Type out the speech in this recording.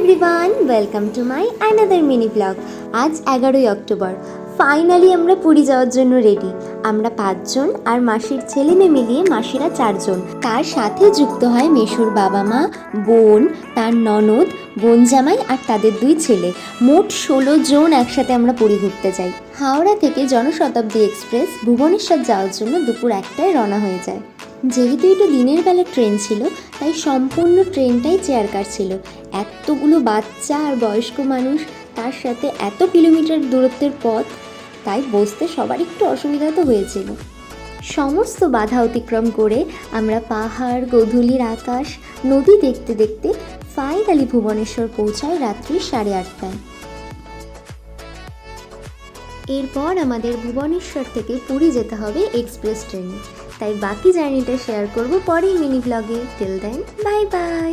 Everyone, welcome to my another mini blog. আজ 11ই October. Finally আমরা পুরী যাওয়ার জন্য রেডি। আমরা 5 জন আর মাসির ছেলে মেয়ে মিলিয়ে মাসিরা 4 জন। তার সাথে যুক্ত হয় মেশুর বাবা মা, বোন, তার ননদ, বোন জামাই আর তাদের 2 ছেলে। মোট 16 জন একসাথে আমরা পুরী ঘুরতে যাই। হাওড়া থেকে জনশতাব্দী এক্সপ্রেস ভুবনেশ্বর যাওয়ার জন্য দুপুর 1টায় রওনা হয়ে যায়। যেহেতু এটা দিনের বেলা ট্রেন ছিল, তাই সম্পূর্ণ ট্রেনটাই চেয়ার কার ছিল। এতগুলো বাচ্চা আর বয়স্ক মানুষ, তার সাথে এত কিলোমিটার দূরত্বের পথ, তাই বসতে সবার একটু অসুবিধা তো হয়েছিল। সমস্ত বাধা অতিক্রম করে আমরা পাহাড়, গোধূলির আকাশ, নদী দেখতে দেখতে ফাইনালি ভুবনেশ্বর পৌঁছায় রাত্রি 8:30টায়। এরপর আমাদের ভুবনেশ্বর থেকে পুরী যেতে হবে এক্সপ্রেস ট্রেনে। তাই বাকি জার্নিটা শেয়ার করব পরের মিনি ব্লগে। Till then, bye by.